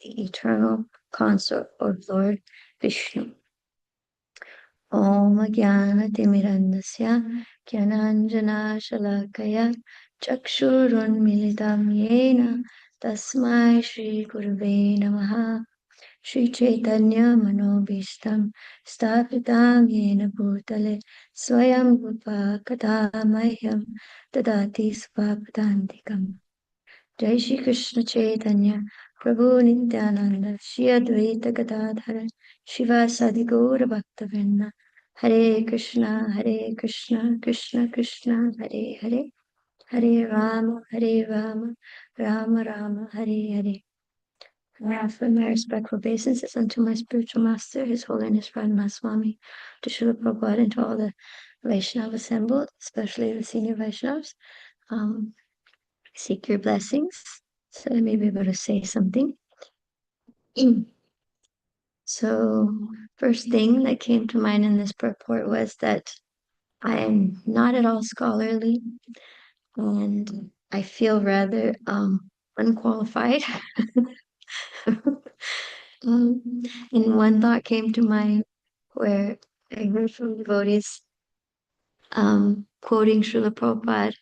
the eternal consort of Lord Vishnu. Om Jnanatimirandasya Jnananjana Shalakaya Chakshurunmilitam Yena Tasmai Shri Gurave Namaha. Shri Chaitanya Manobishtam Sthapitam Yena Bhutale Swayam Rupa Kadamahyam Dadati Svapadantikam. Jai Shri Krishna Chaitanya Prabhu Nityananda Shri Advaita Gadadhara Shivasadi Gaura Bhaktavinda Hare Krishna Krishna Krishna Hare Hare Hare Rama Rama Rama Hare Hare. I offer my respectful obeisances unto my spiritual master, His Holiness Radha Swami, to Srila Prabhupada, and to all the Vaishnava assembled, especially the senior Vaishnavas. Seek your blessings, so I may be able to say something. So, first thing that came to mind in this purport was that I am not at all scholarly, and I feel rather unqualified. And one thought came to mind where I heard from devotees quoting Srila Prabhupada,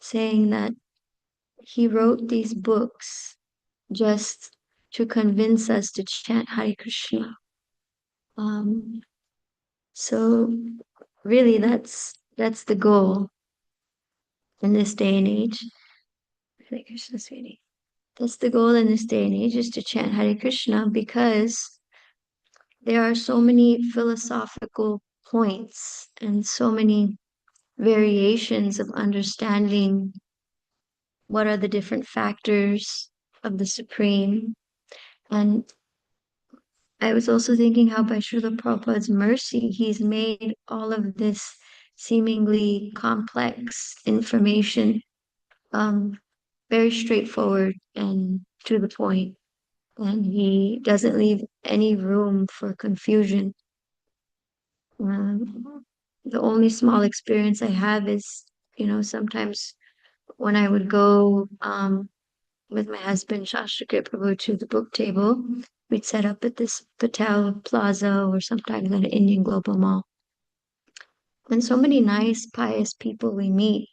saying that he wrote these books just to convince us to chant Hare Krishna. So really that's the goal in this day and age. Hare Krishna, sweetie. That's the goal in this day and age, is to chant Hare Krishna, because there are so many philosophical points and so many variations of understanding what are the different factors of the Supreme. And I was also thinking how by Srila Prabhupada's mercy, he's made all of this seemingly complex information very straightforward and to the point. And he doesn't leave any room for confusion. The only small experience I have is, sometimes when I would go with my husband, Shastakrit Prabhu, to the book table, we'd set up at this Patel Plaza or sometimes at an Indian Global Mall. And so many nice, pious people we meet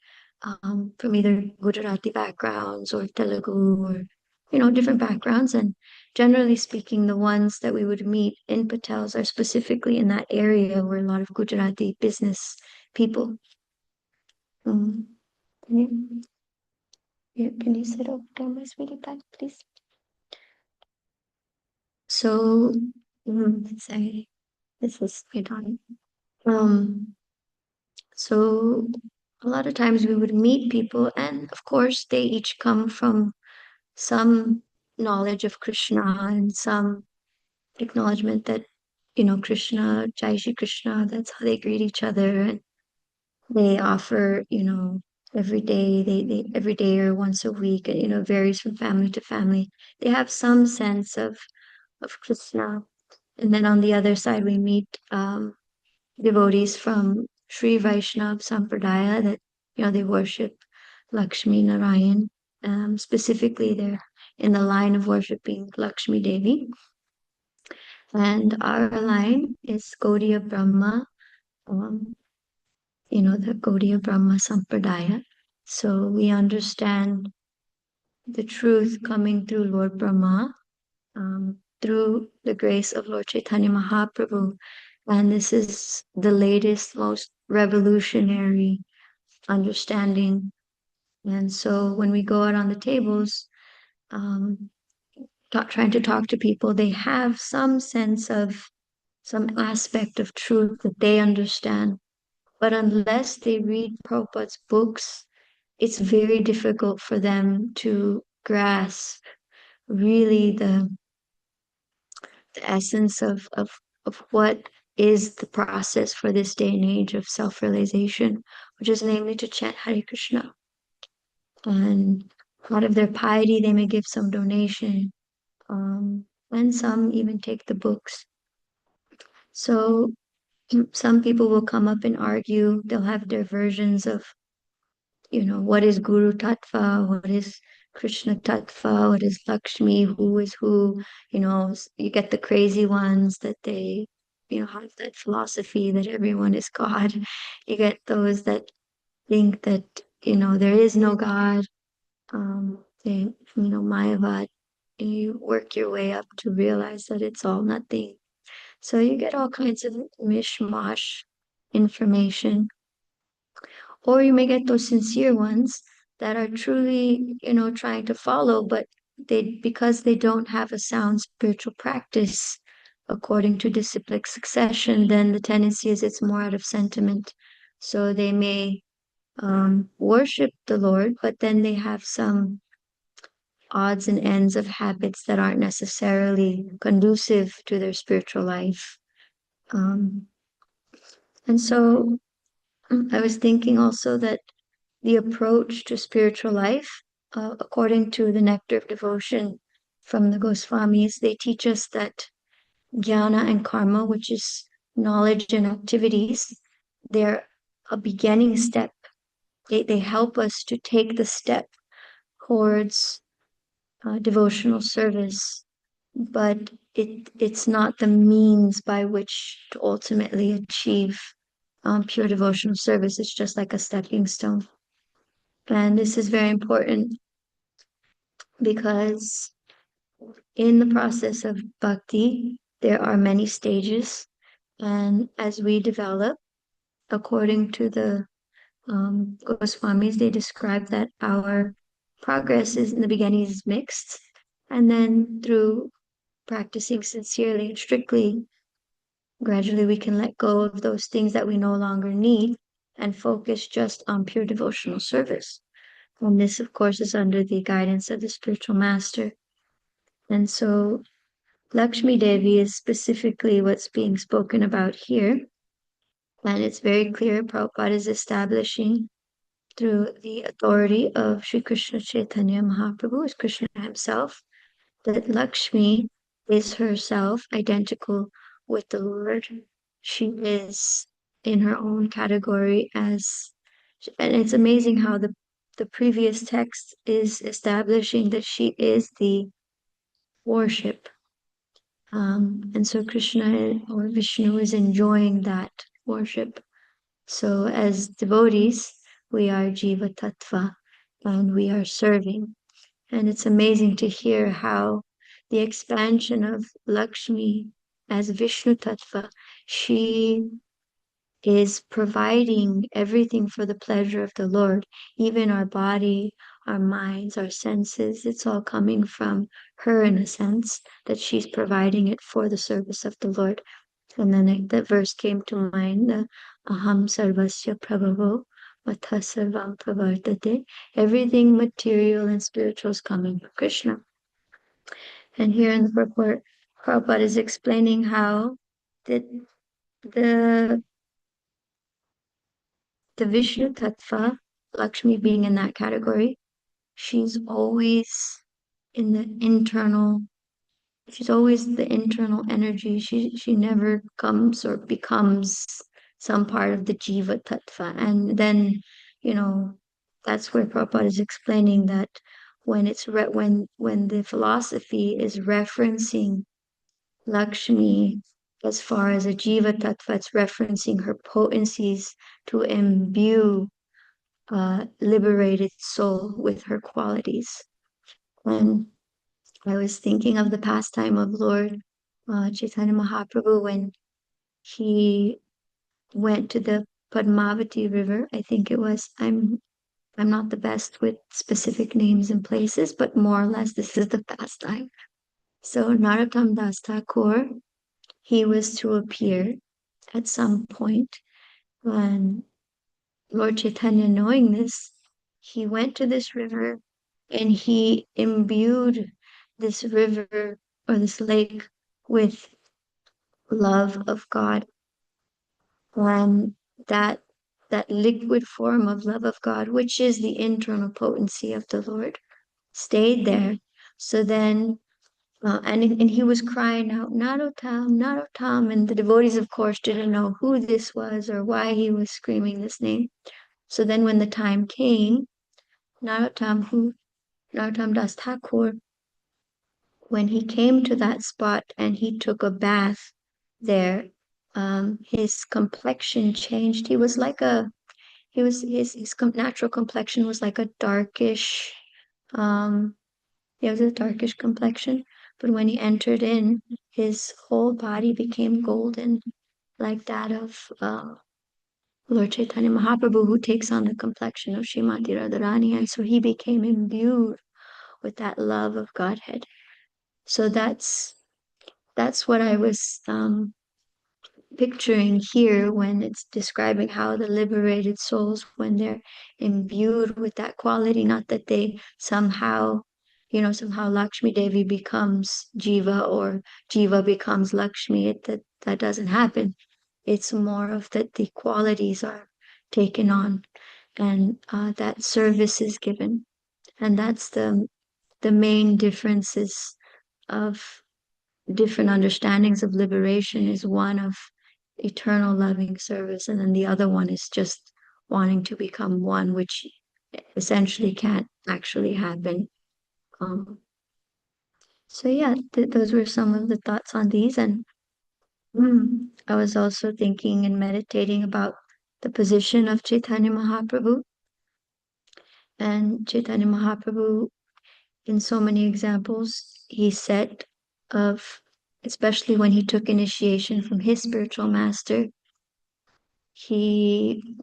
from either Gujarati backgrounds or Telugu or, different backgrounds. And generally speaking, the ones that we would meet in Patels are specifically in that area where a lot of Gujarati business people. Can you sit over there, my sweetie pie, please? So, sorry, this is my daughter. So a lot of times we would meet people, and of course, they each come from some knowledge of Krishna and some acknowledgement that, Krishna, Jai Shri Krishna, that's how they greet each other. And they offer, every day, they every day or once a week, and, varies from family to family. They have some sense of Krishna. And then on the other side, we meet devotees from Sri Vaishnava Sampradaya that, they worship Lakshmi Narayan. Specifically, they're in the line of worshiping Lakshmi Devi. And our line is Gaudiya Brahma, the Gaudiya Brahma Sampradaya. So we understand the truth coming through Lord Brahma, through the grace of Lord Chaitanya Mahaprabhu. And this is the latest, most revolutionary understanding. And so when we go out on the tables, trying to talk to people, they have some sense of some aspect of truth that they understand. But unless they read Prabhupada's books, it's very difficult for them to grasp really the essence of what is the process for this day and age of self-realization, which is namely to chant Hare Krishna. And out of their piety, they may give some donation, and some even take the books. So some people will come up and argue. They'll have their versions of, what is Guru Tattva, what is Krishna Tattva, what is Lakshmi, who is who, you get the crazy ones that they, have that philosophy that everyone is God. You get those that think that, there is no God. Mayavad, and you work your way up to realize that it's all nothing. So you get all kinds of mishmash information. Or you may get those sincere ones that are truly, trying to follow, but because they don't have a sound spiritual practice according to disciplic succession, then the tendency is it's more out of sentiment. So they may worship the Lord, but then they have some odds and ends of habits that aren't necessarily conducive to their spiritual life. And so I was thinking also that the approach to spiritual life, according to the Nectar of Devotion from the Goswamis, they teach us that jnana and karma, which is knowledge and activities, they're a beginning step. They help us to take the step towards devotional service, but it's not the means by which to ultimately achieve pure devotional service. It's just like a stepping stone. And this is very important because in the process of bhakti, there are many stages. And as we develop, according to the Goswamis, they describe that our progress is in the beginning is mixed. And then through practicing sincerely and strictly, gradually we can let go of those things that we no longer need and focus just on pure devotional service. And this, of course, is under the guidance of the spiritual master. And so Lakshmi Devi is specifically what's being spoken about here. And it's very clear Prabhupada is establishing through the authority of Sri Krishna Chaitanya Mahaprabhu, as Krishna himself, that Lakshmi is herself identical with the Lord. She is in her own category as, and it's amazing how the previous text is establishing that she is the worship. And so Krishna or Vishnu is enjoying that worship. So as devotees, we are Jiva Tattva and we are serving. And it's amazing to hear how the expansion of Lakshmi as Vishnu Tattva, she is providing everything for the pleasure of the Lord, even our body, our minds, our senses. It's all coming from her in a sense that she's providing it for the service of the Lord. And then that verse came to mind, the Aham Sarvasya Prabhavo Vatha Sarvam Pravartate. Everything material and spiritual is coming from Krishna. And here in the purport, Prabhupada is explaining how that the Vishnu Tattva, Lakshmi being in that category, she's always in the internal, she's always the internal energy. She never comes or becomes some part of the Jiva Tattva. And then, that's where Prabhupada is explaining that when it's when the philosophy is referencing Lakshmi as far as a Jiva Tattva, it's referencing her potencies to imbue liberated soul with her qualities. And I was thinking of the pastime of Lord Chaitanya Mahaprabhu when he went to the Padmavati River. I think it was. I'm not the best with specific names and places, but more or less this is the pastime. So Narottam Das Thakur, he was to appear at some point, and Lord Chaitanya, knowing this, he went to this river and he imbued this river or this lake with love of God. And that liquid form of love of God, which is the internal potency of the Lord, stayed there. So then, and he was crying out, Narottam, Narottam, and the devotees, of course, didn't know who this was or why he was screaming this name. So then when the time came, Narottam, who Narottam Das Thakur, when he came to that spot and he took a bath there, his complexion changed. He was like his natural complexion was like a darkish, it was a darkish complexion. But when he entered in, his whole body became golden, like that of Lord Chaitanya Mahaprabhu, who takes on the complexion of Srimati Radharani. And so he became imbued with that love of Godhead. So that's what I was picturing here when it's describing how the liberated souls, when they're imbued with that quality, not that they somehow, somehow Lakshmi Devi becomes Jiva or Jiva becomes Lakshmi. That doesn't happen. It's more of that the qualities are taken on, and that service is given. And that's the main differences of different understandings of liberation. Is one of eternal loving service, and then the other one is just wanting to become one, which essentially can't actually happen. Um, so yeah, those were some of the thoughts on these, and I was also thinking and meditating about the position of Chaitanya Mahaprabhu. And Chaitanya Mahaprabhu, in so many examples, he said of, especially when he took initiation from his spiritual master, he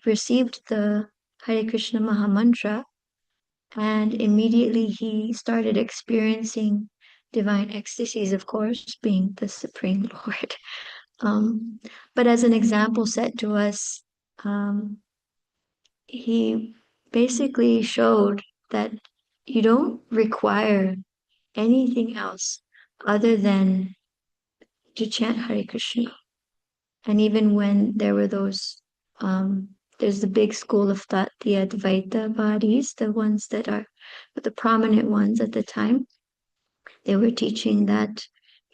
received the Hare Krishna Maha Mantra, and immediately he started experiencing divine ecstasies, of course, being the Supreme Lord. Um, but as an example set to us, he basically showed that you don't require anything else other than to chant Hare Krishna. And even when there were there's the big school of thought, the Advaita bodies, the ones that are the prominent ones at the time, they were teaching that,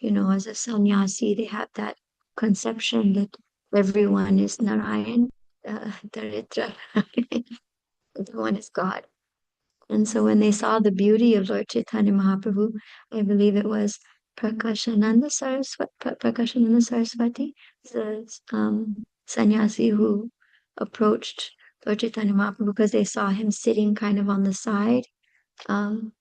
as a sannyasi, they have that conception that everyone is Narayan, Daritra, everyone is God. And so when they saw the beauty of Lord Chaitanya Mahaprabhu, I believe it was Prakashananda Saraswati, the sannyasi who approached Lord Chaitanya Mahaprabhu because they saw him sitting kind of on the side. Um,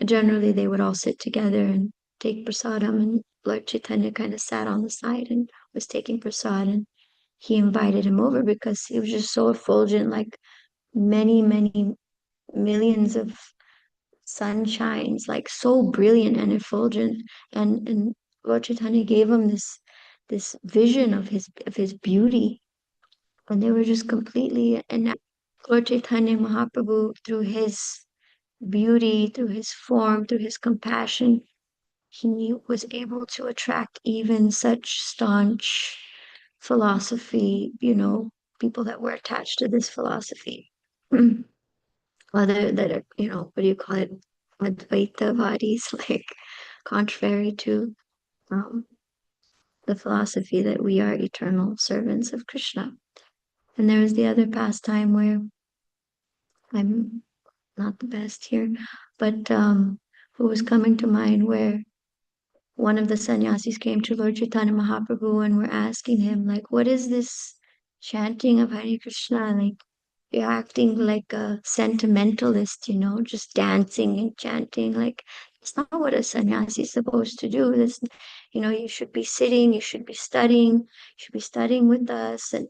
Generally, they would all sit together and take prasadam, and Lord Chaitanya kind of sat on the side and was taking prasad, and he invited him over because he was just so effulgent, like many, many millions of sunshines, like so brilliant and effulgent. And Lord Chaitanya gave him this vision of his beauty, and they were just completely. And Lord Chaitanya Mahaprabhu, through his beauty, through his form, through his compassion, he was able to attract even such staunch philosophy, people that were attached to this philosophy. Whether that are, what do you call it? Advaita bodies, like contrary to um, the philosophy that we are eternal servants of Krishna. And there was the other pastime where I'm not the best here, but who was coming to mind, where one of the sannyasis came to Lord Chaitanya Mahaprabhu and were asking him, like, what is this chanting of Hare Krishna? Like, you're acting like a sentimentalist, just dancing and chanting. Like, it's not what a sannyasi is supposed to do. You should be sitting, you should be studying with us. And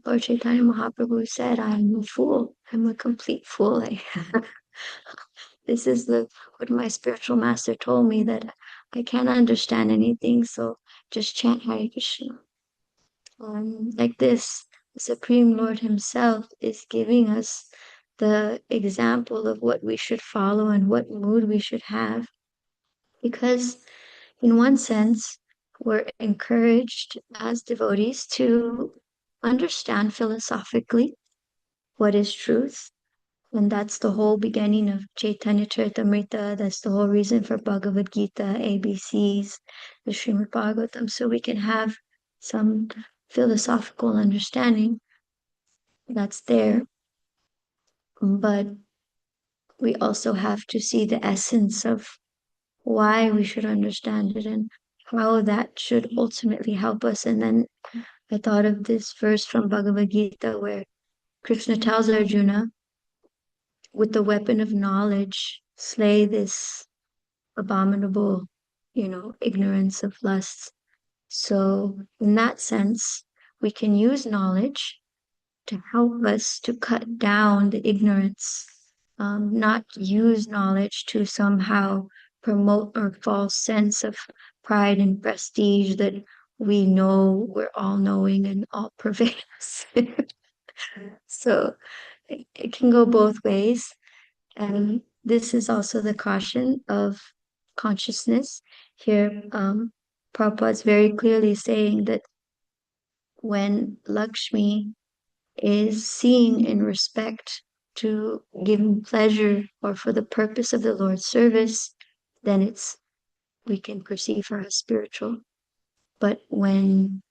Lord Chaitanya Mahaprabhu said, I'm a fool. I'm a complete fool. This is what my spiritual master told me, that I can't understand anything, so just chant Hare Krishna. Like this, the Supreme Lord Himself is giving us the example of what we should follow and what mood we should have. Because, in one sense, we're encouraged as devotees to understand philosophically what is truth. And that's the whole beginning of Chaitanya Charitamrita. That's the whole reason for Bhagavad Gita, ABCs, the Srimad Bhagavatam, so we can have some philosophical understanding that's there. But we also have to see the essence of why we should understand it and how that should ultimately help us. And then I thought of this verse from Bhagavad Gita where Krishna tells Arjuna, with the weapon of knowledge, slay this abominable, ignorance of lusts. So, in that sense, we can use knowledge to help us to cut down the ignorance, not use knowledge to somehow promote our false sense of pride and prestige that we know we're all knowing and all pervades. So it can go both ways. And this is also the caution of consciousness. Here, Prabhupada is very clearly saying that when Lakshmi is seen in respect to giving pleasure or for the purpose of the Lord's service, then we can perceive her as spiritual. But when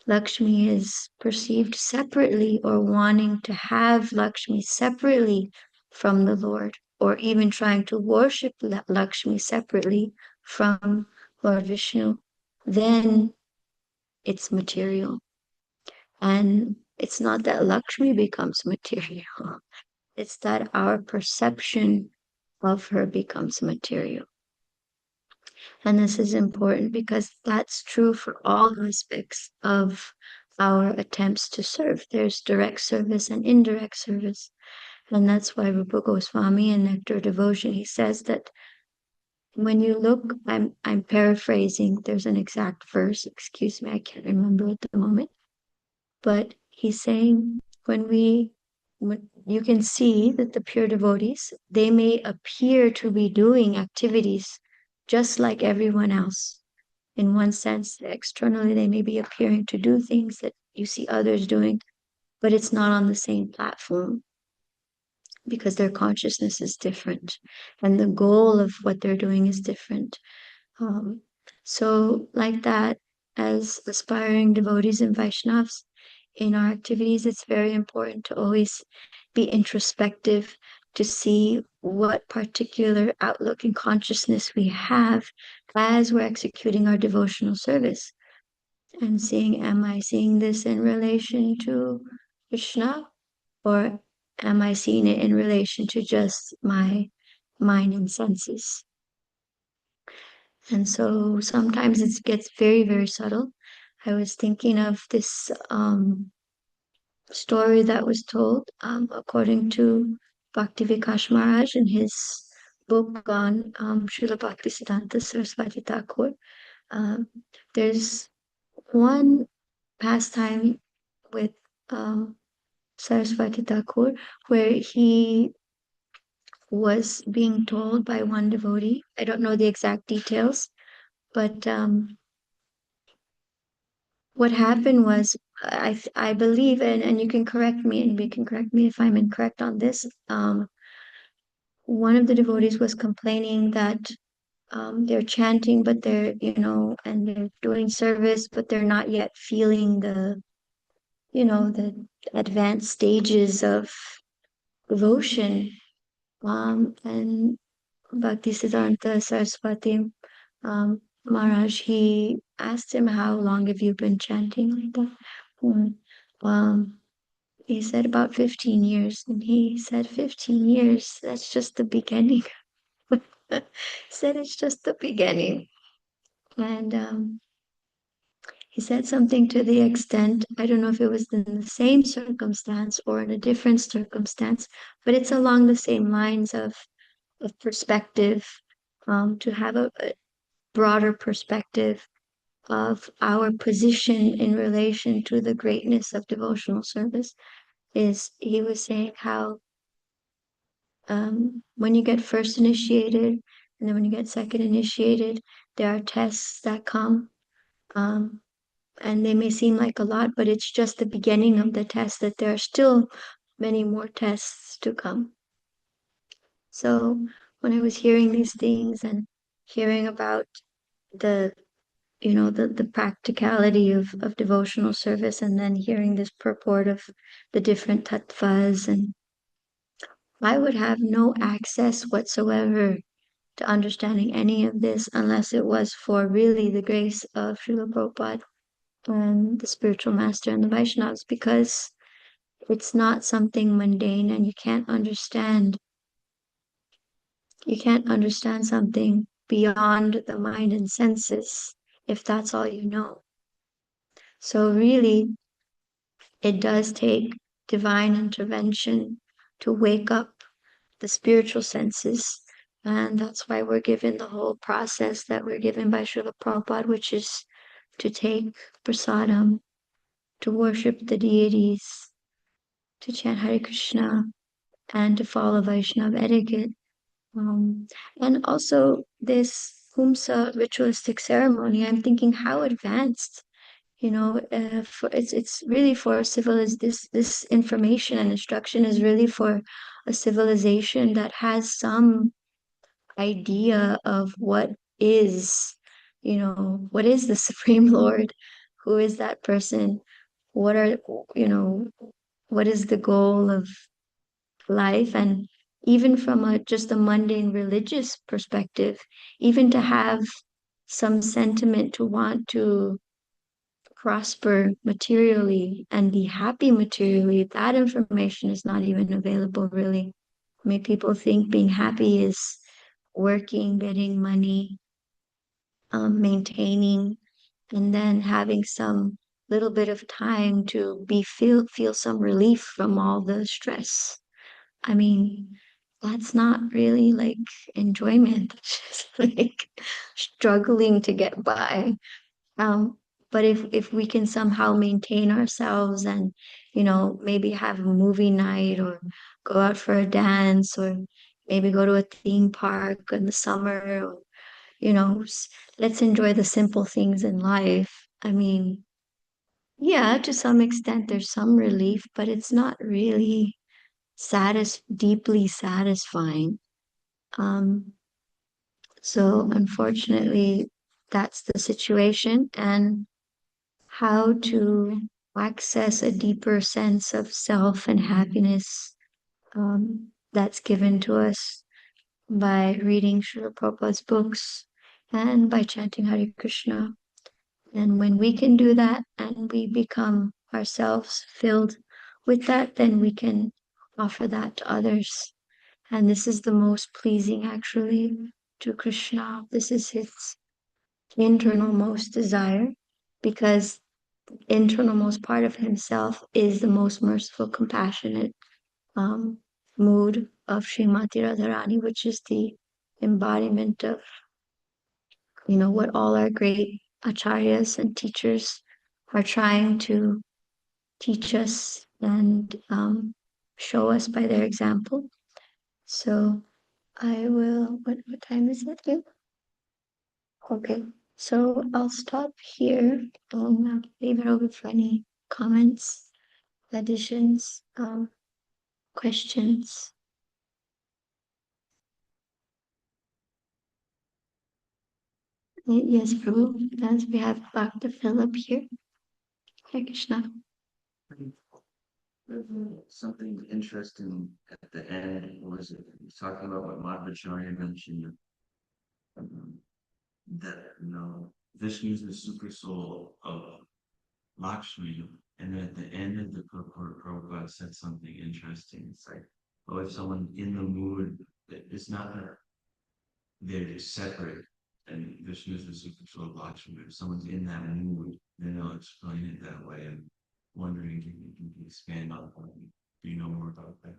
Lakshmi is perceived separately or wanting to have Lakshmi separately from the Lord, or even trying to worship Lakshmi separately from Lord Vishnu, then it's material. And it's not that Lakshmi becomes material, it's that our perception of her becomes material. And this is important because that's true for all aspects of our attempts to serve. There's direct service and indirect service. And that's why Rupa Goswami in Nectar Devotion, he says that when you look, I'm paraphrasing, there's an exact verse, excuse me, I can't remember at the moment. But he's saying when you can see that the pure devotees, they may appear to be doing activities just like everyone else. In one sense, externally, they may be appearing to do things that you see others doing, but it's not on the same platform because their consciousness is different and the goal of what they're doing is different. So, like that, as aspiring devotees and Vaishnavas, in our activities, it's very important to always be introspective to see what particular outlook and consciousness we have as we're executing our devotional service. And seeing, am I seeing this in relation to Krishna, or am I seeing it in relation to just my mind and senses? And so sometimes it gets very, very subtle. I was thinking of this story that was told according to Bhakti Vikash Maharaj in his book on Srila Bhaktisiddhanta Saraswati Thakur. There's one pastime with Saraswati Thakur where he was being told by one devotee, I don't know the exact details, but what happened was, I believe, and you can correct me, and we can correct me if I'm incorrect on this. One of the devotees was complaining that they're chanting, but they're, and they're doing service, but they're not yet feeling the advanced stages of devotion. And Bhaktisiddhanta Saraswati Maharaj, he asked him, how long have you been chanting like that? Um, he said about 15 years. And he said, 15 years, that's just the beginning. He said, it's just the beginning. And he said something to the extent, I don't know if it was in the same circumstance or in a different circumstance, but it's along the same lines of perspective, to have a broader perspective of our position in relation to the greatness of devotional service. Is he was saying how when you get first initiated and then when you get second initiated, there are tests that come, and they may seem like a lot, but it's just the beginning of the test, that there are still many more tests to come. So when I was hearing these things and hearing about the the practicality of devotional service, and then hearing this purport of the different tattvas and I would have no access whatsoever to understanding any of this unless it was for really the grace of Srila Prabhupada and the spiritual master and the Vaishnavas, because it's not something mundane, and you can't understand something beyond the mind and senses if that's all you know. So really, it does take divine intervention to wake up the spiritual senses. And that's why we're given the whole process that we're given by Srila Prabhupada, which is to take prasadam, to worship the deities, to chant Hare Krishna, and to follow Vaishnava etiquette. And also this Humsa ritualistic ceremony, I'm thinking how advanced, it's really for this information and instruction is really for a civilization that has some idea of what is the Supreme Lord, who is that person, what are, you know, what is the goal of life, and even from just a mundane religious perspective, even to have some sentiment to want to prosper materially and be happy materially, that information is not even available really. I mean, people think being happy is working, getting money, maintaining, and then having some little bit of time to feel some relief from all the stress. I mean, that's not really like enjoyment. It's just like struggling to get by. Um, but if we can somehow maintain ourselves and, maybe have a movie night or go out for a dance or maybe go to a theme park in the summer, or, let's enjoy the simple things in life. I mean, yeah, to some extent there's some relief, but it's not really deeply satisfying. Um, so unfortunately, that's the situation, and how to access a deeper sense of self and happiness, that's given to us by reading Srila Prabhupada's books and by chanting Hare Krishna. And when we can do that and we become ourselves filled with that, then we can offer that to others. And this is the most pleasing actually to Krishna. This is his internal most desire, because internal most part of himself is the most merciful, compassionate um, mood of Srimati Radharani, which is the embodiment of, what all our great acharyas and teachers are trying to teach us and show us by their example. So I will, what time is it here? Okay, so I'll stop here and leave it over for any comments, additions, questions. Yes, Prabhu, as we have Dr. Philip here. Hare Krishna. Something interesting at the end was talking about what Madhvacharya mentioned, um, that Vishnu is the super soul of Lakshmi, and then at the end of the purport, Prabhupada said something interesting. It's like, oh, if someone in the mood, it's not that they're separate, and Vishnu is the super soul of Lakshmi. If someone's in that mood, then they'll explain it that way. I'm wondering if you can expand on that. Do you know more about that?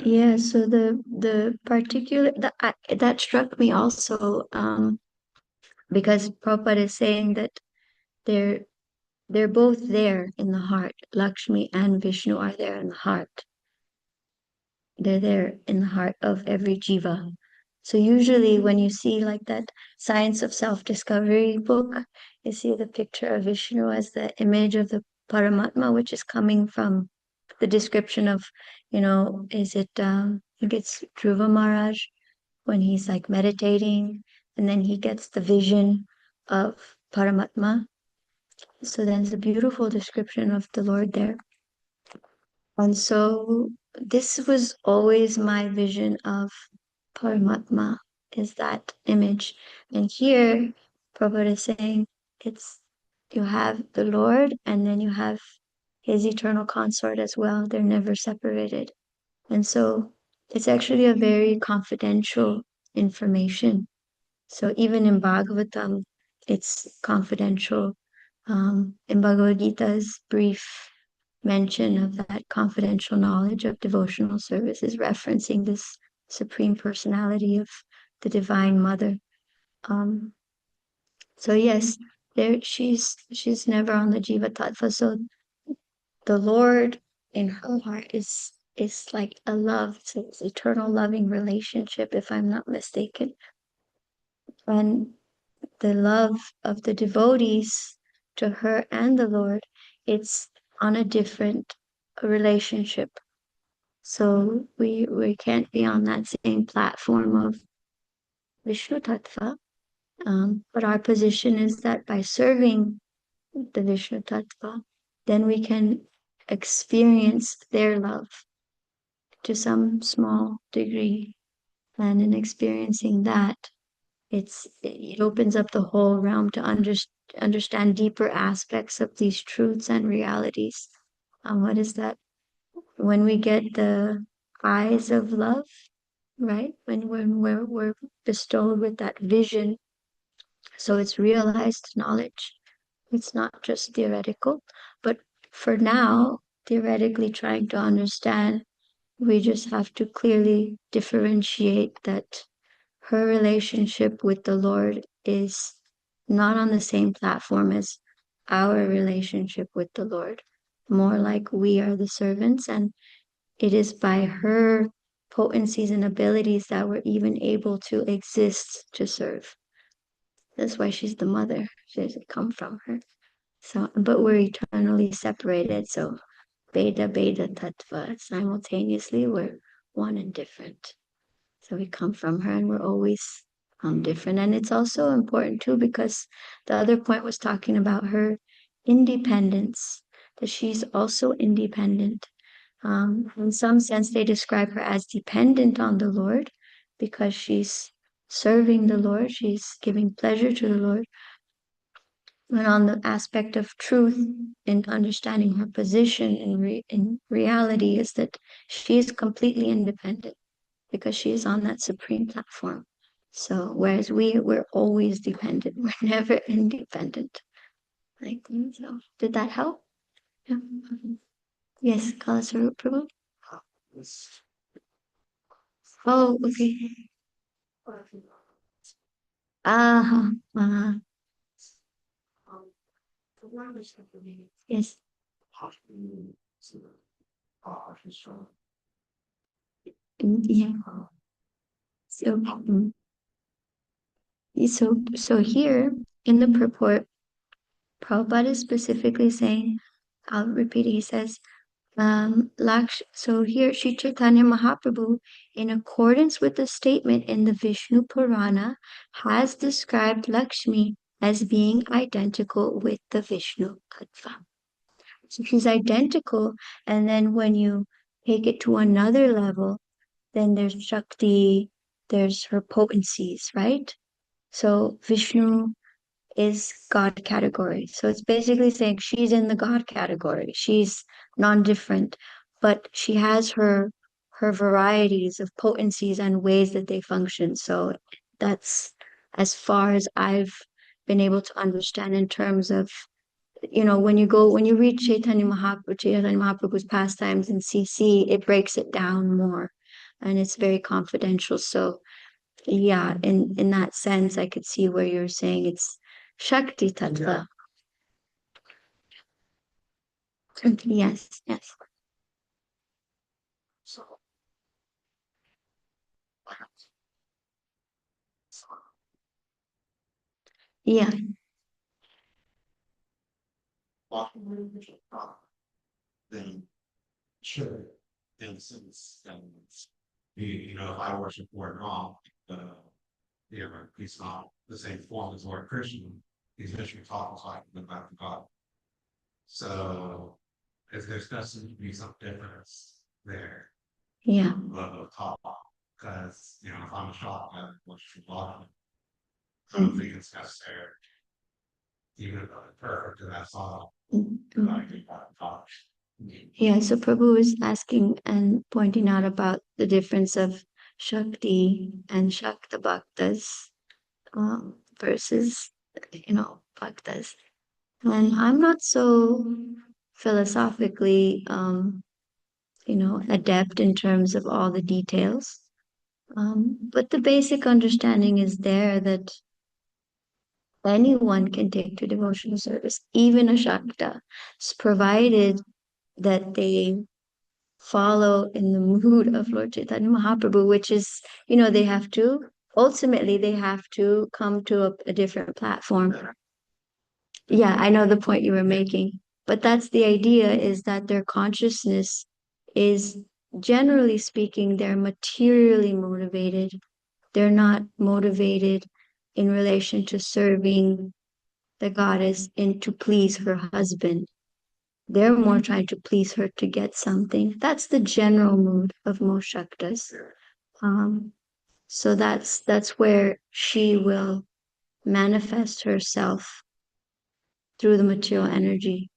Yeah, so the particular that struck me also, because Prabhupada is saying that they're they're both there in the heart. Lakshmi and Vishnu are there in the heart. They're there in the heart of every jiva. So usually when you see like that Science of Self-Discovery book, you see the picture of Vishnu as the image of the Paramatma, which is coming from the description of, is it, I think it's Dhruva Maharaj, when he's like meditating, and then he gets the vision of Paramatma. So then it's a beautiful description of the Lord there. And so this was always my vision of Paramatma, is that image. And here, Prabhupada is saying it's you have the Lord and then you have his eternal consort as well. They're never separated. And so it's actually a very confidential information. So even in Bhagavatam, it's confidential. In Bhagavad Gita's brief mention of that confidential knowledge of devotional service is referencing this supreme personality of the Divine Mother. So yes, there she's never on the Jiva Tattva. So the Lord in her heart is like a love, so it's eternal loving relationship, if I'm not mistaken. And the love of the devotees to her and the Lord, it's on a different relationship. So we can't be on that same platform of Vishnu Tattva. But our position is that by serving the Vishnu Tattva, then we can experience their love to some small degree. And in experiencing that, it opens up the whole realm to understand deeper aspects of these truths and realities. What is that? When we get the eyes of love, right? When we're bestowed with that vision, so it's realized knowledge. It's not just theoretical, but for now, theoretically trying to understand, we just have to clearly differentiate that her relationship with the Lord is not on the same platform as our relationship with the Lord. More like we are the servants, and it is by her potencies and abilities that we're even able to exist to serve. That's why she's the mother. She doesn't come from her. So, but we're eternally separated. So, Beta, Beta, Tattva, simultaneously, we're one and different. So we come from her and we're always different. And it's also important too, because the other point was talking about her independence, that she's also independent. In some sense, they describe her as dependent on the Lord because she's serving the Lord, she's giving pleasure to the Lord. And on the aspect of truth and understanding her position in reality is that she is completely independent because she is on that supreme platform. So whereas we're always dependent, we're never independent. Like so, did that help? Yeah. Yes, Kalasaru Prabhu. Oh, okay. Uh-huh. Uh-huh. Yes. Yeah. So, so here in the purport, Prabhupada is specifically saying, I'll repeat it, he says, so here, Sri Chaitanya Mahaprabhu, in accordance with the statement in the Vishnu Purana, has described Lakshmi as being identical with the Vishnu Tattva. So she's identical, and then when you take it to another level, then there's Shakti, there's her potencies, right? So Vishnu is God category. So it's basically saying she's in the God category. She's non-different, but she has her varieties of potencies and ways that they function. So that's as far as I've been able to understand in terms of, when you read Chaitanya Mahaprabhu's pastimes in CC, it breaks it down more and it's very confidential. So yeah, in that sense, I could see where you're saying it's Shakti Tattva. Yes, yes. Yeah. Then sure. Then since if I worship Lord Ram, uh, he's not the same form as Lord Krishna. He's Vishnu talking about the God. So if there's doesn't be some difference there. Yeah. level of talk. Because, you know, if I'm shocked at what you bought, I don't think it's necessary, even if I'm perfect to that song, that I think that talk. Yeah, so Prabhu is asking and pointing out about the difference of Shakti and Shakta Bhaktas versus, Bhaktas. And I'm not so philosophically, adept in terms of all the details. But the basic understanding is there that anyone can take to devotional service, even a Shakta, provided that they follow in the mood of Lord Chaitanya Mahaprabhu, which is, ultimately, they have to come to a different platform. Yeah, I know the point you were making, but that's the idea is that their consciousness is, generally speaking, they're materially motivated. They're not motivated in relation to serving the goddess and to please her husband. They're more trying to please her to get something. That's the general mood of most Shaktas. So that's where she will manifest herself through the material energy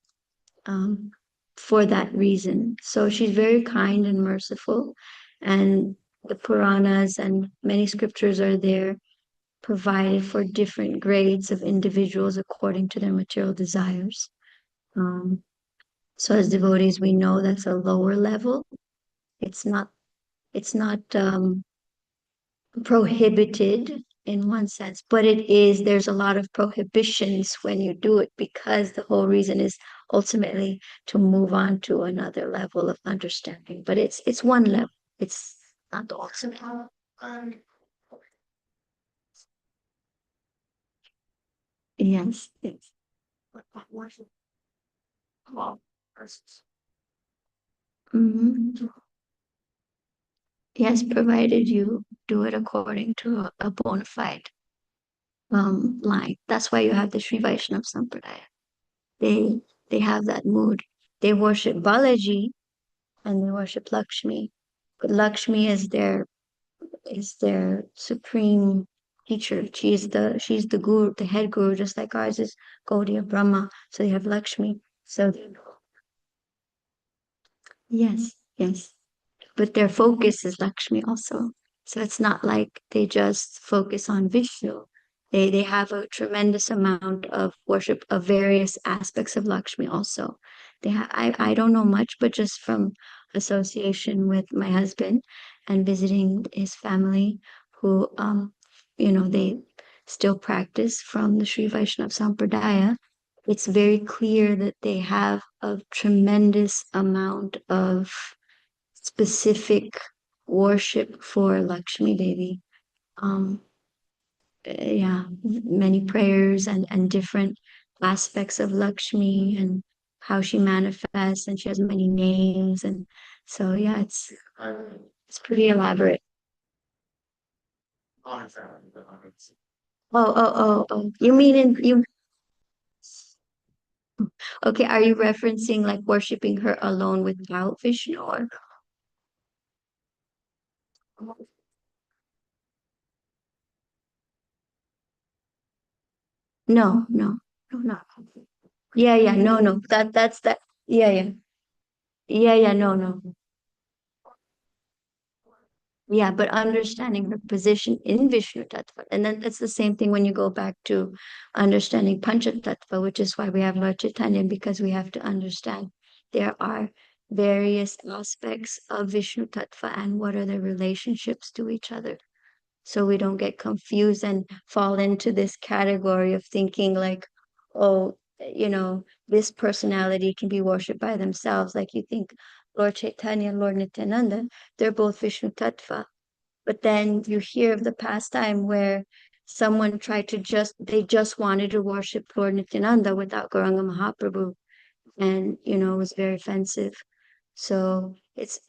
um, for that reason. So she's very kind and merciful, and the Puranas and many scriptures are there provided for different grades of individuals according to their material desires. Um, so as devotees, we know that's a lower level. It's not prohibited in one sense, but there's a lot of prohibitions when you do it because the whole reason is ultimately to move on to another level of understanding. But it's one level. It's not the ultimate. Yes, yes. Mhm. Yes, provided you do it according to a bona fide line. That's why you have the Sri Vaishnava Sampradaya. They they have that mood. They worship Balaji and they worship Lakshmi. But Lakshmi is their supreme teacher. She's the guru, the head guru, just like ours is Gaudiya Brahma. So they have Lakshmi. So yes, yes. But their focus is Lakshmi also. So it's not like they just focus on Vishnu. They have a tremendous amount of worship of various aspects of Lakshmi also. I don't know much, but just from association with my husband and visiting his family, who they still practice from the Sri Vaishnava Sampradaya. It's very clear that they have a tremendous amount of specific worship for Lakshmi Devi. Um, yeah, many prayers and different aspects of Lakshmi and how she manifests, and she has many names, and so yeah, it's pretty elaborate. Oh. You mean in you? Okay, are you referencing like worshiping her alone without Vishnu or? No, no, no, no. Yeah, no. That's that. Yeah. Yeah, no, no. Yeah, but understanding her position in Vishnu Tattva. And then it's the same thing when you go back to understanding Pancha Tattva, which is why we have Lord Chaitanya, because we have to understand there are various aspects of Vishnu Tattva and what are their relationships to each other. So we don't get confused and fall into this category of thinking like, oh, this personality can be worshipped by themselves. Like you think Lord Chaitanya and Lord Nityananda, they're both Vishnu Tattva. But then you hear of the past time where someone tried to they just wanted to worship Lord Nityananda without Gauranga Mahaprabhu. And, it was very offensive. So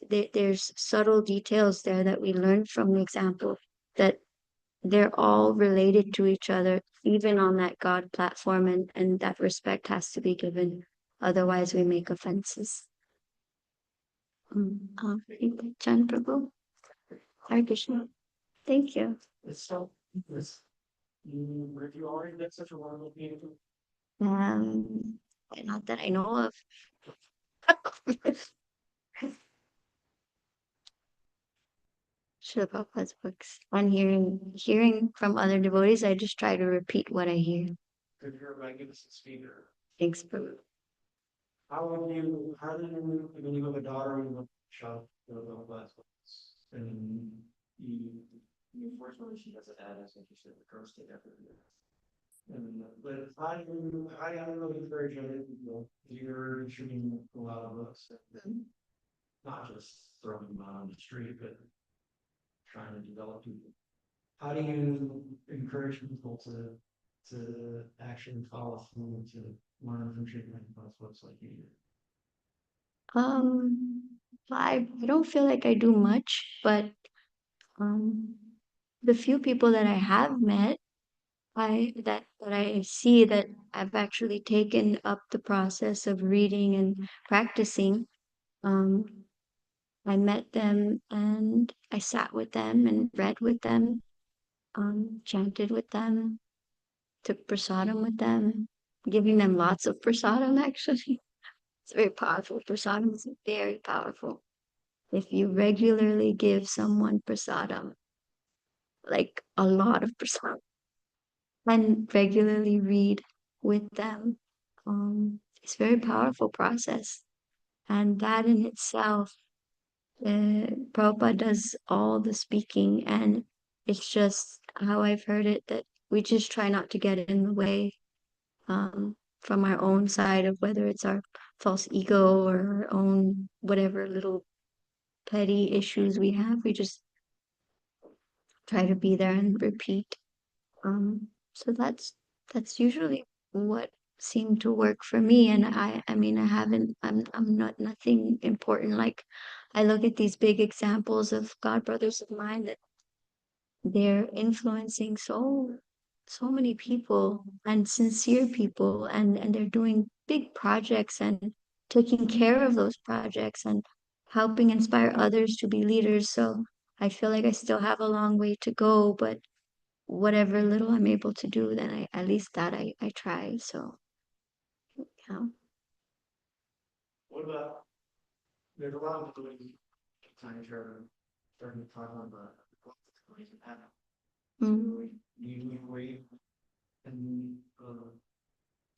there's subtle details there that we learned from the example that they're all related to each other, even on that God platform, and that respect has to be given. Otherwise, we make offenses. Chan Prabhu. Hare Krishna. Thank you. It's so, it's, have you already been such a wonderful meeting? Um, not that I know of. Srila Prabhupada's books. On hearing from other devotees, I just try to repeat what I hear. Because you're a magnificent speaker. Thanks, Prabhu. How do you, when you have a daughter, you look shop, and unfortunately, she doesn't have as interested in the girls take after her. And, but how do you really encourage other people? You're shooting a lot of books, and not just throwing them out on the street, but trying to develop people. How do you encourage people to actually follow through to learn from treatment books like you do? I don't feel like I do much, but um, the few people that I have met, that I see that I've actually taken up the process of reading and practicing. Um, I met them and I sat with them and read with them, chanted with them, took prasadam with them, giving them lots of prasadam actually. It's very powerful. Prasadam is very powerful. If you regularly give someone prasadam, like a lot of prasadam, and regularly read with them, it's a very powerful process. And that in itself, Prabhupada does all the speaking, and it's just how I've heard it that we just try not to get in the way, from our own side of whether it's our false ego or our own whatever little petty issues we have. We just try to be there and repeat. So that's usually what seemed to work for me. And I mean, I'm not nothing important. Like I look at these big examples of God brothers of mine that they're influencing so many people and sincere people, and they're doing big projects and taking care of those projects and helping inspire others to be leaders. So I feel like I still have a long way to go, but whatever little I'm able to do, then I at least that I try. So yeah. What about, there's a lot of doing times you're starting to talk about the book that's going to happen. Mm. You wait and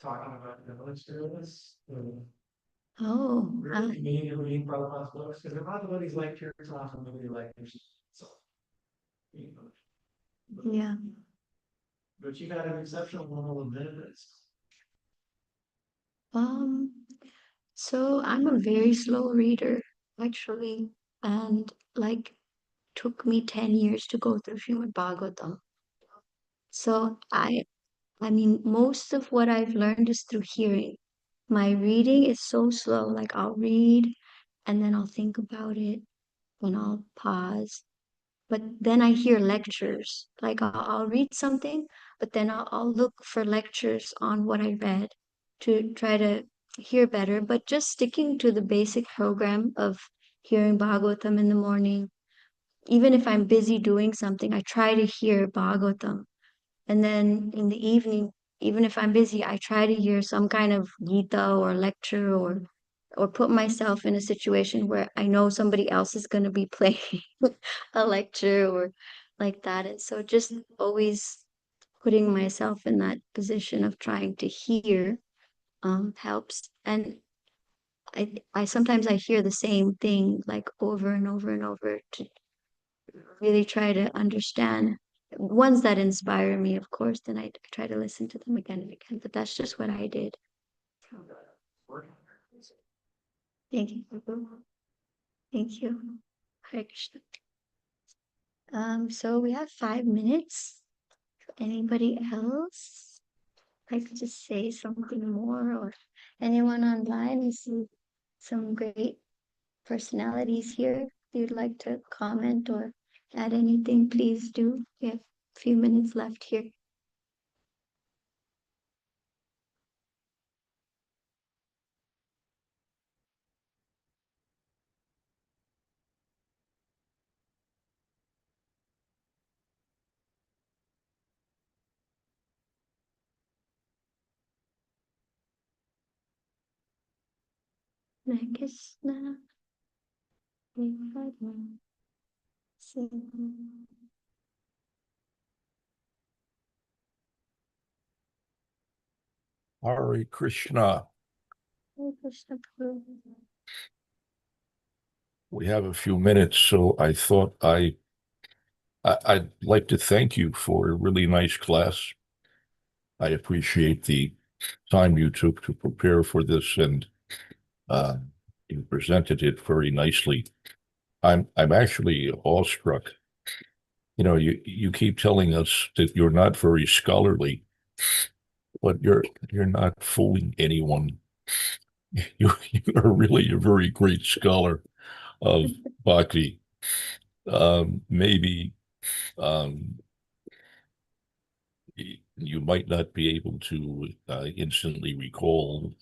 talking about the experience. Oh, Really reading Prabhupada's books, because a lot of these lectures often really lectures. So, you know, yeah. but you got an exceptional level of benefits. Um, so I'm a very slow reader, actually, and like took me 10 years to go through Srimad Bhagavatam. So I mean, most of what I've learned is through hearing. My reading is so slow. Like I'll read and then I'll think about it and I'll pause. But then I hear lectures. Like I'll read something, but then I'll look for lectures on what I read to try to hear better. But just sticking to the basic program of hearing Bhagavatam in the morning, even if I'm busy doing something, I try to hear Bhagavatam. And then in the evening, even if I'm busy, I try to hear some kind of Gita or lecture or put myself in a situation where I know somebody else is going to be playing a lecture or like that. And so just always putting myself in that position of trying to hear helps. And I sometimes I hear the same thing like over and over and over to really try to understand ones that inspire me, of course, then I try to listen to them again and again. But that's just what I did. Thank you. Prabhu. Thank you. Hare Krishna. So we have 5 minutes. Anybody else like to say something more, or anyone online? I see some great personalities here. If you'd like to comment or add anything, please do. We have a few minutes left here. Krishna, Krishna, Hare Krishna. We have a few minutes, so I thought I'd like to thank you for a really nice class. I appreciate the time you took to prepare for this, and you presented it very nicely. I'm actually awestruck. You know, you keep telling us that you're not very scholarly, but you're not fooling anyone. You're really a very great scholar of bhakti. Maybe um, you might not be able to instantly recall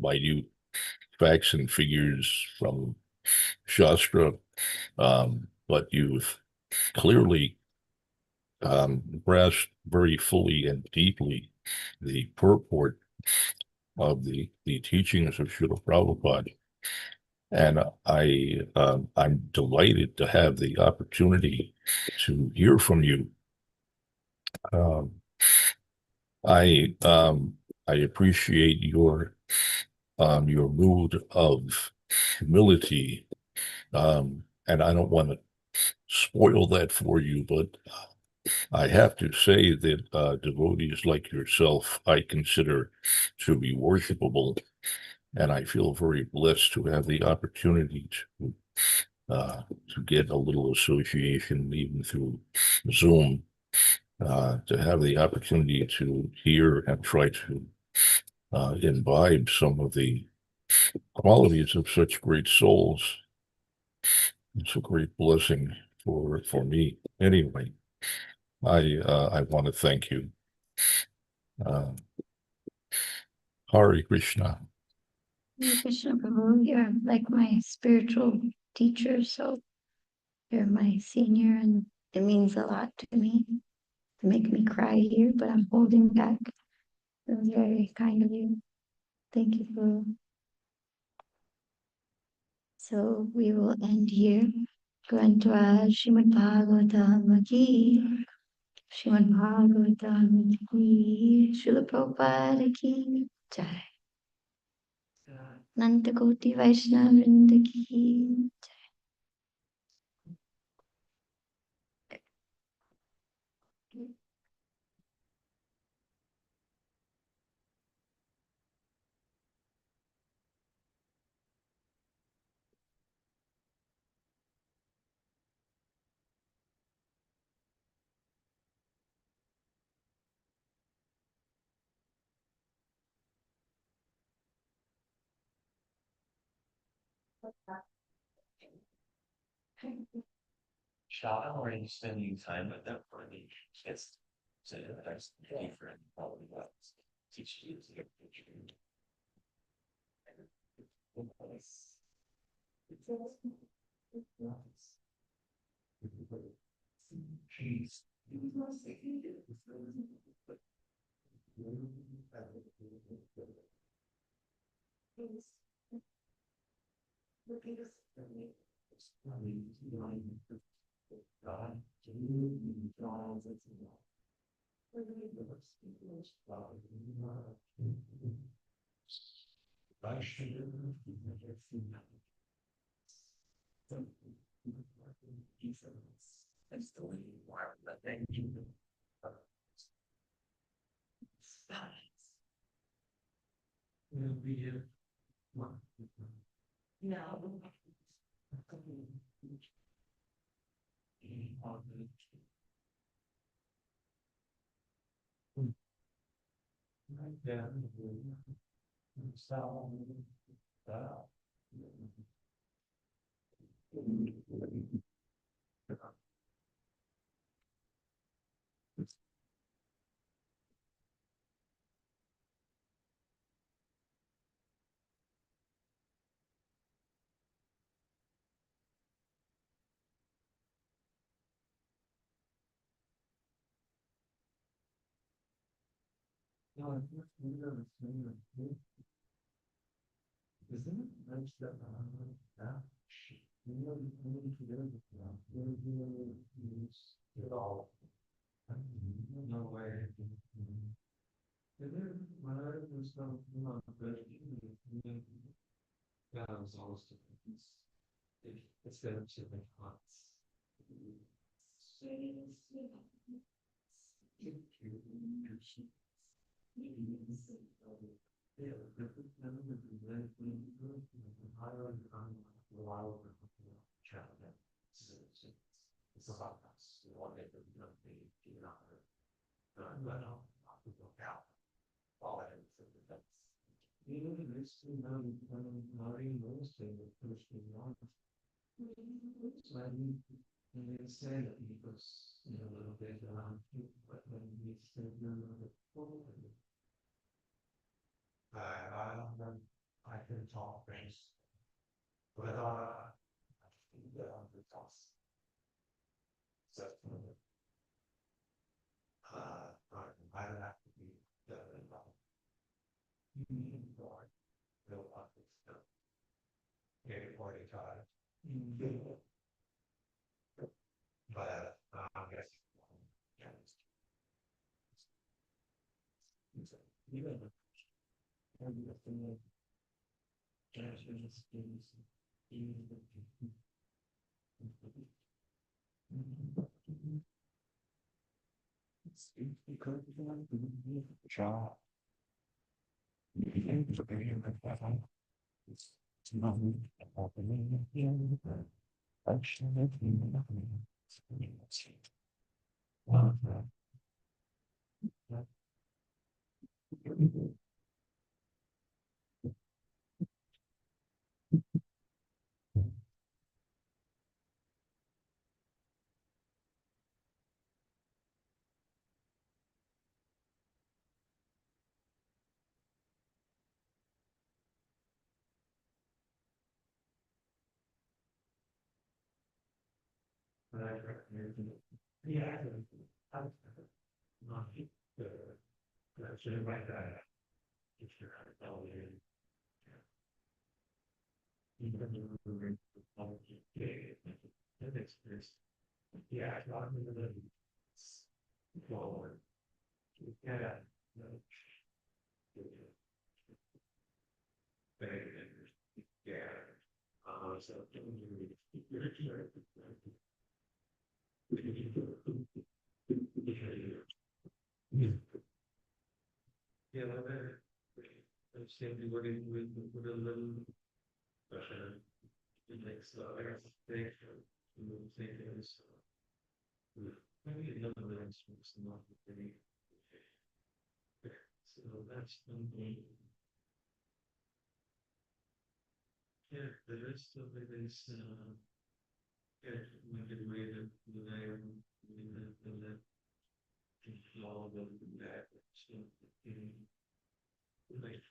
minute facts and figures from Shastra, but you've clearly grasped very fully and deeply the purport of the teachings of Srila Prabhupada. And I'm delighted to have the opportunity to hear from you. Um, I appreciate your mood of humility, and I don't want to spoil that for you, but I have to say that devotees like yourself I consider to be worshipable, and I feel very blessed to have the opportunity to get a little association even through Zoom, to have the opportunity to hear and try to imbibe some of the qualities of such great souls. It's a great blessing for me. Anyway, I want to thank you. Uh, Hare Krishna. Krishna Prabhu, you're like my spiritual teacher, so you're my senior, and it means a lot to me to make me cry here, but I'm holding back. It was very kind of you. Thank you, Prabhu. So we will end here. Grantwa Srimad Bhagavatam ki, Srimad Bhagavatam ki, Srila Prabhupada ki jai. Nanta Koti Vaishnava Vrinda ki jai. Shall or are you spending time with them for the kids? So that's different, probably that's teach you to get Isn't it nice that that you know you can really together with them. You use it all. No way. And then when I was not vegetarian, that was always different. It's got different hearts. Yeah, it's about us. One day we're going to be another. But out. All that is. You know, it's Nagari knows the first thing on. So I mean, and they say that because a little bit around, but when we said no, I can talk things, but the toss. So I don't have to be the you need more. No objects. Maybe 40 times. But I guess even job. Yeah, not should write that. If you're yeah, I got into the forward. Yeah. Yeah. So yeah, I'm simply working with a little it makes I think is maybe another instance not very so that's something. Yeah, the rest of it is yeah, make it way that I and that all of that so like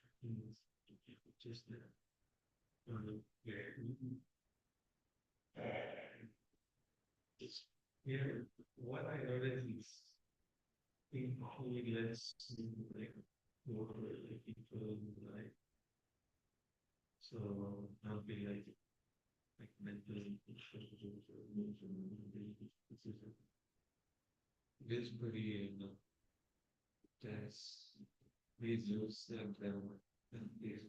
just yeah. It's, yeah, what I noticed is he lets me like work like people like so I'll be like mentally it's pretty tense. Please use them and please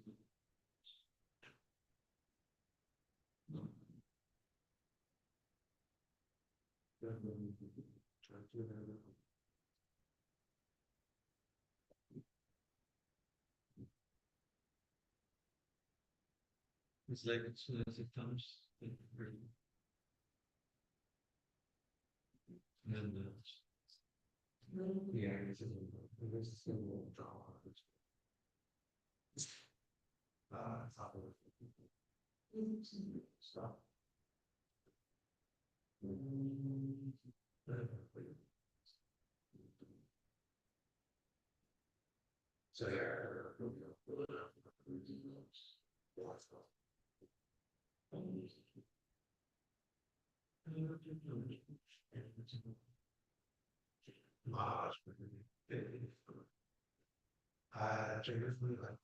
it's like as soon as it comes, and yeah, it's a single dollar. Top of it. Stop. So generally like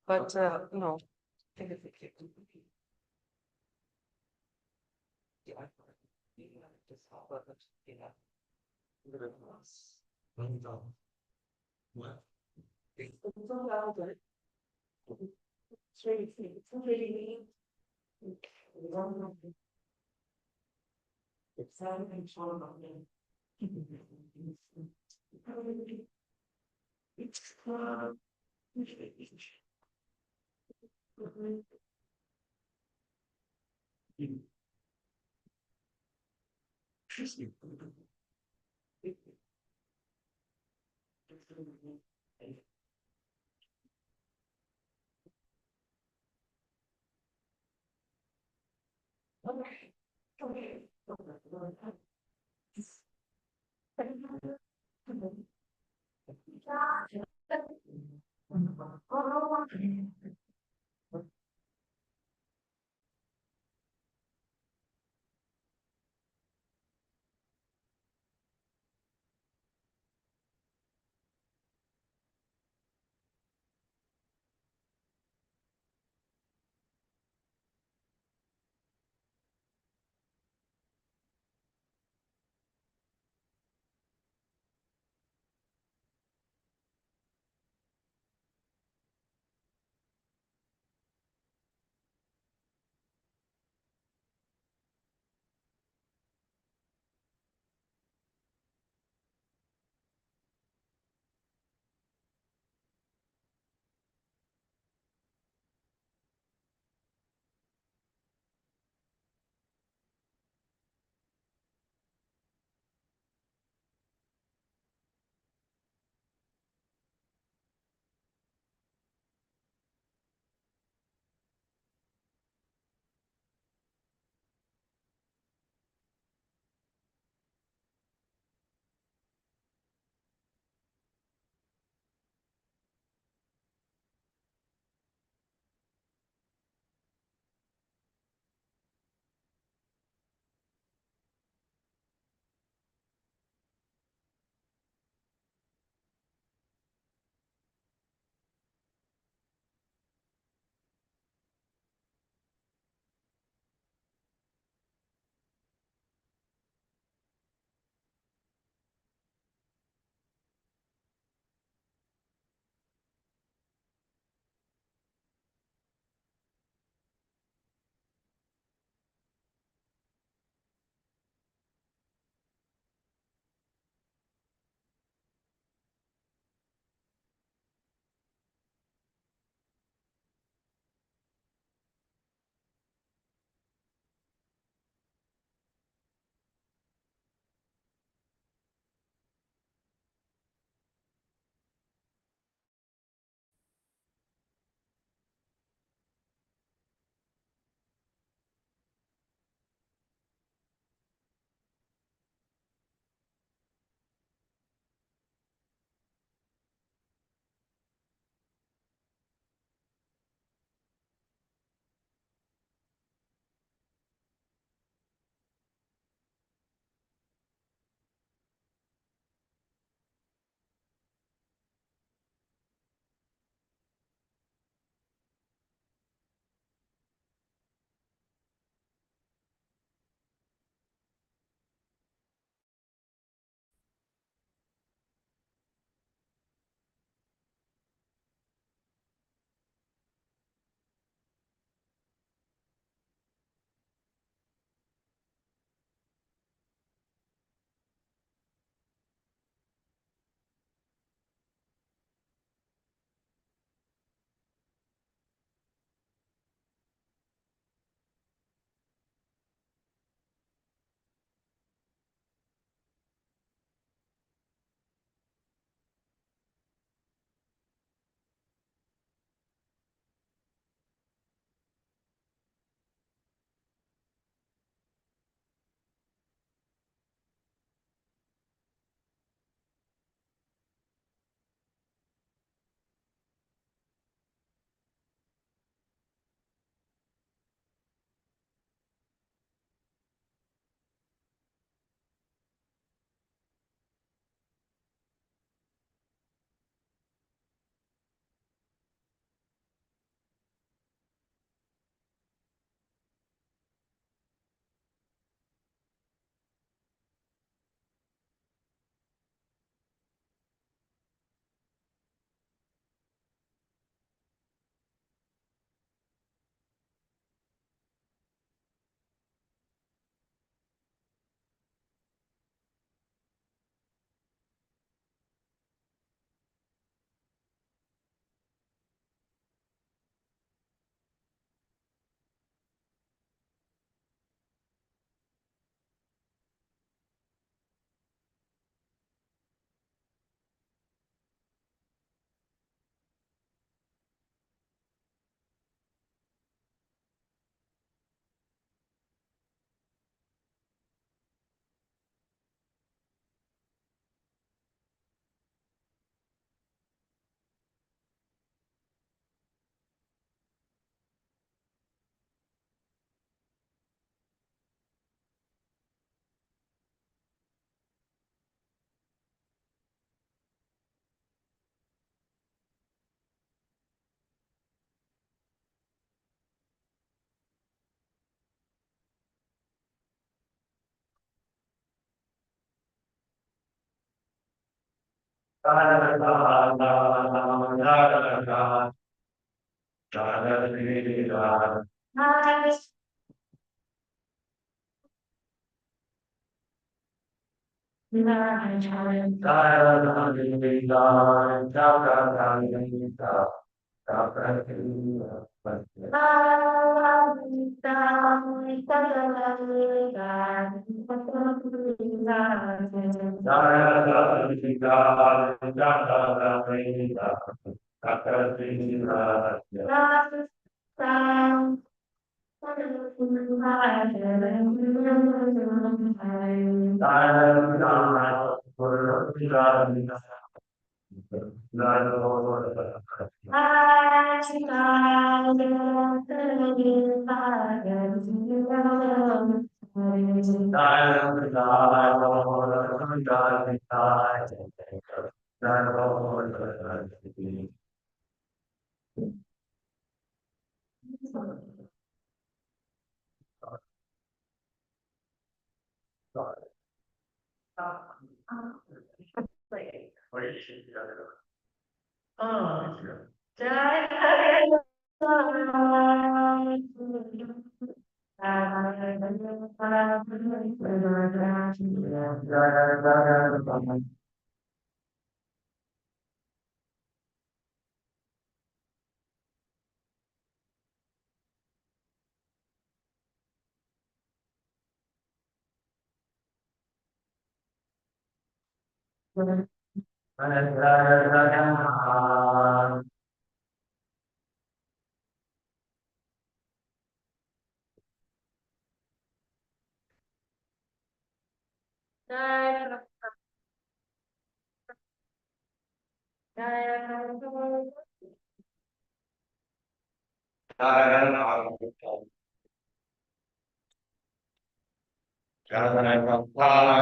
But no.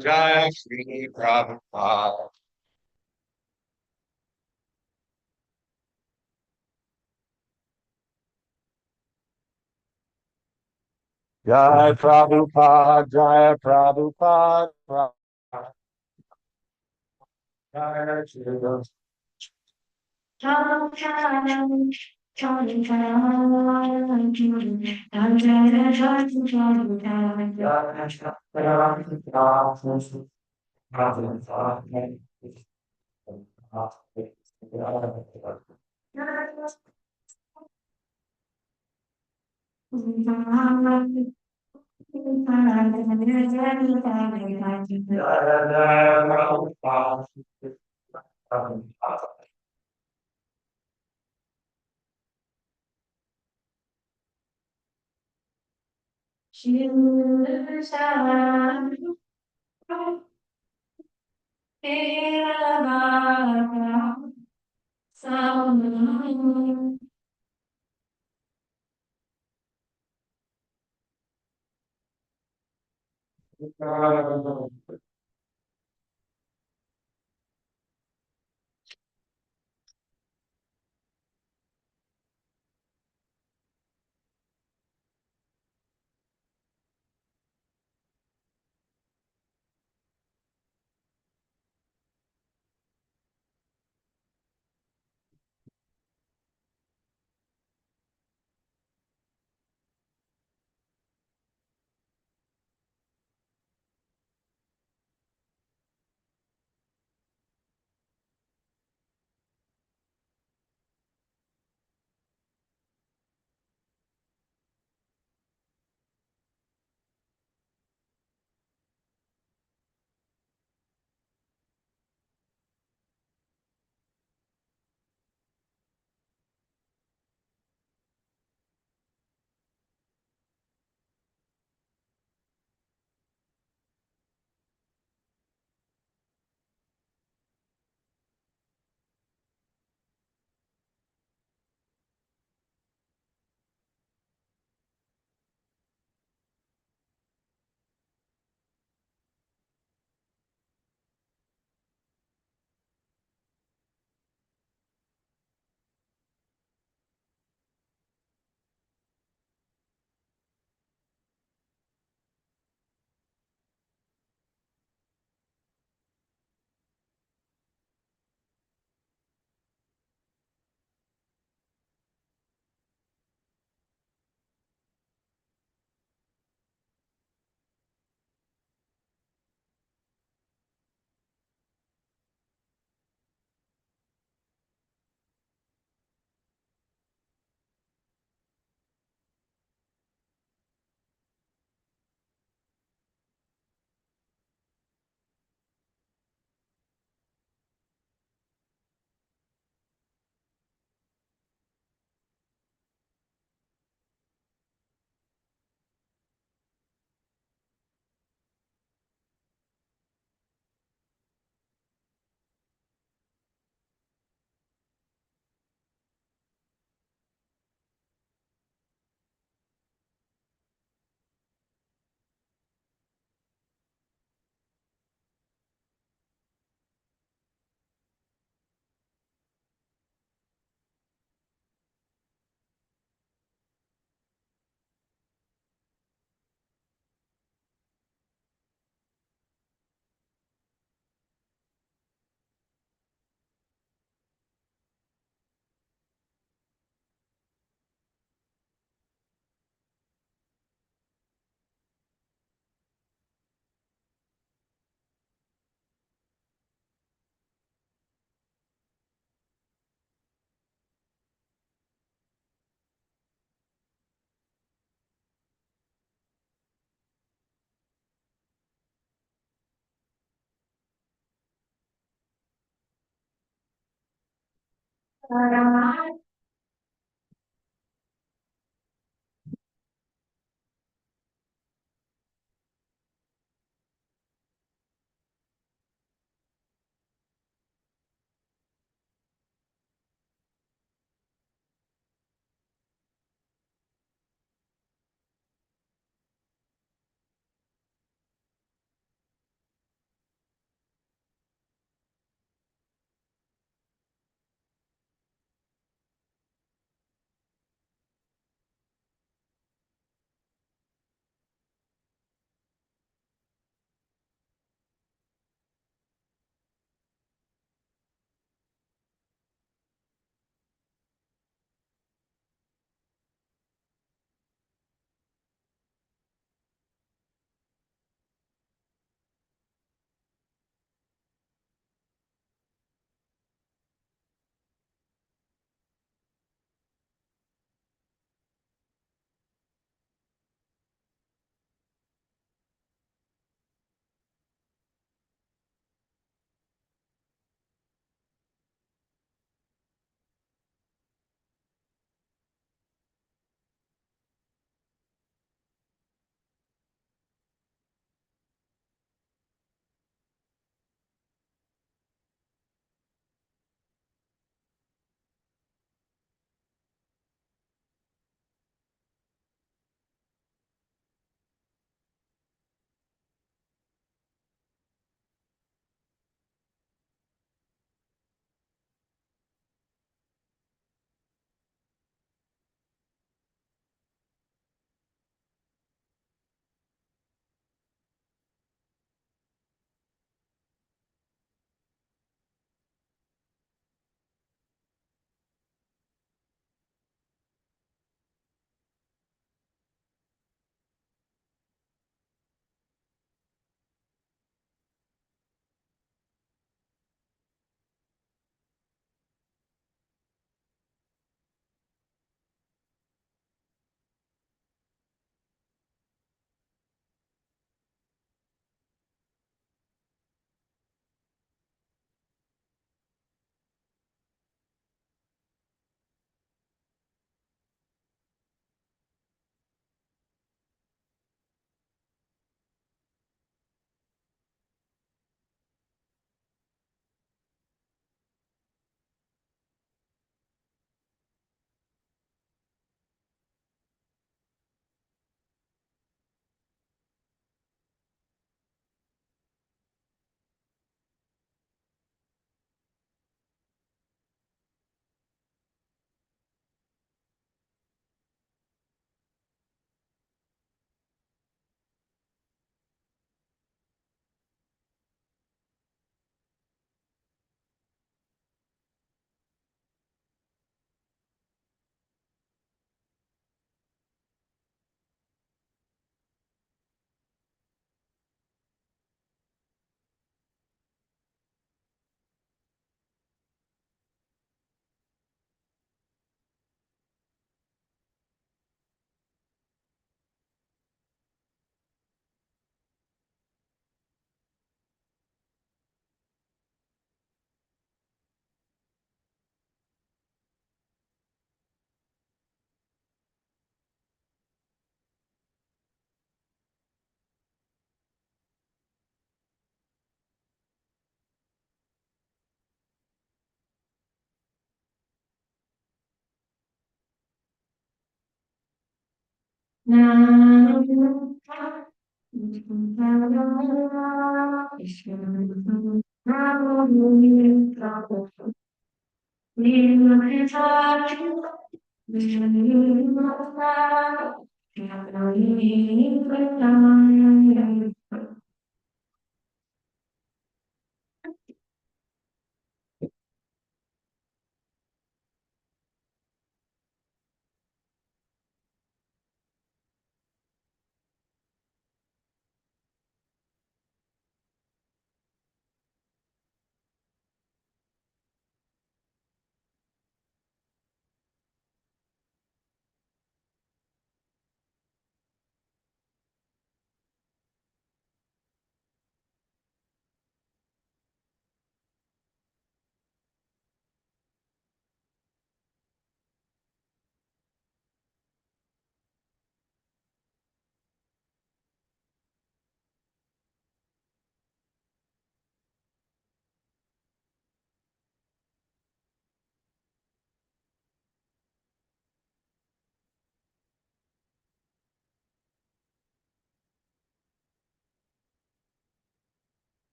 Jai Shri Prabhupada. Jai Prabhupada, Jai Prabhupada. Jai Shri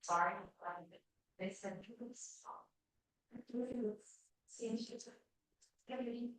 Sorry, they said this. Seems to be.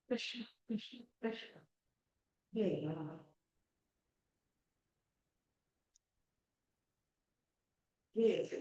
Krishna, Krishna, Krishna. Yeah. Yeah.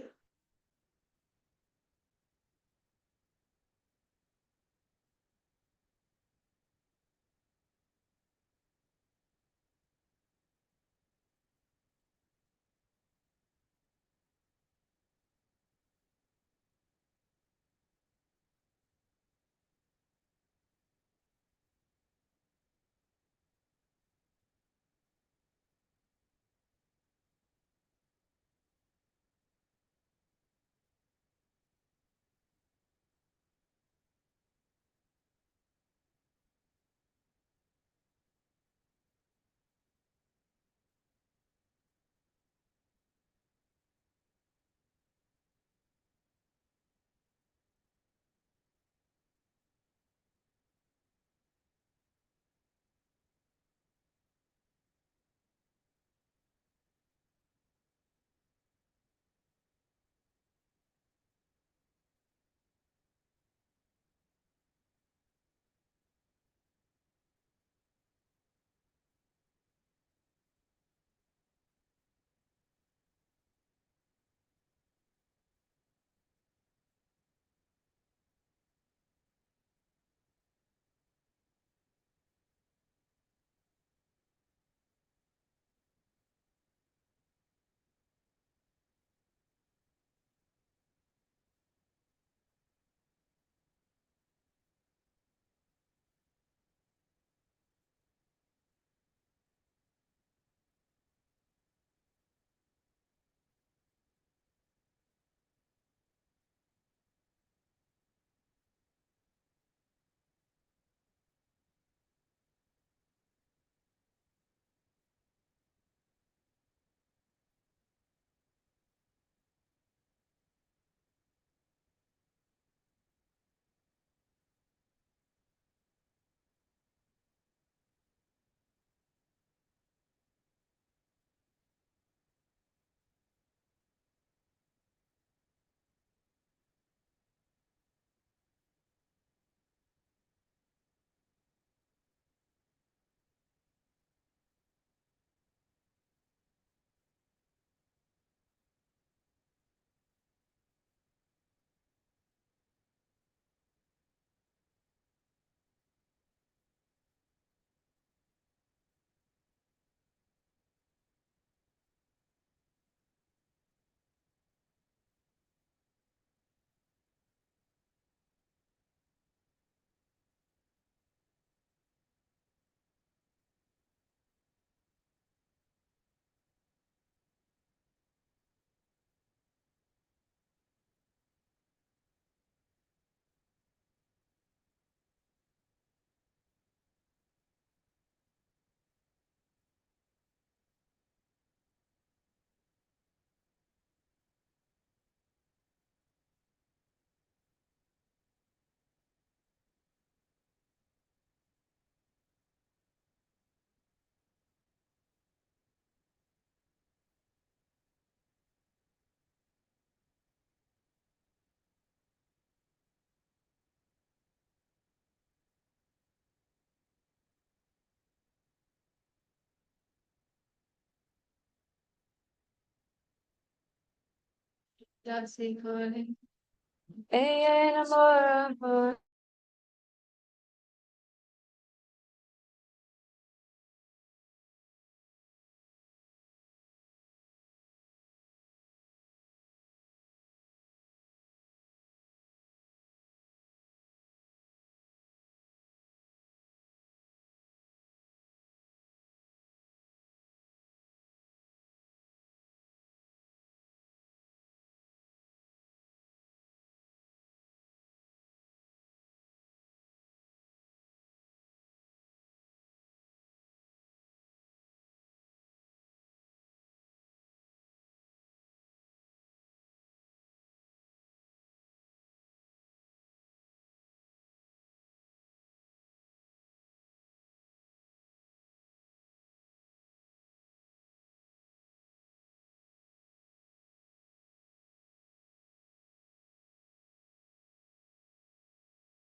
Eya Namora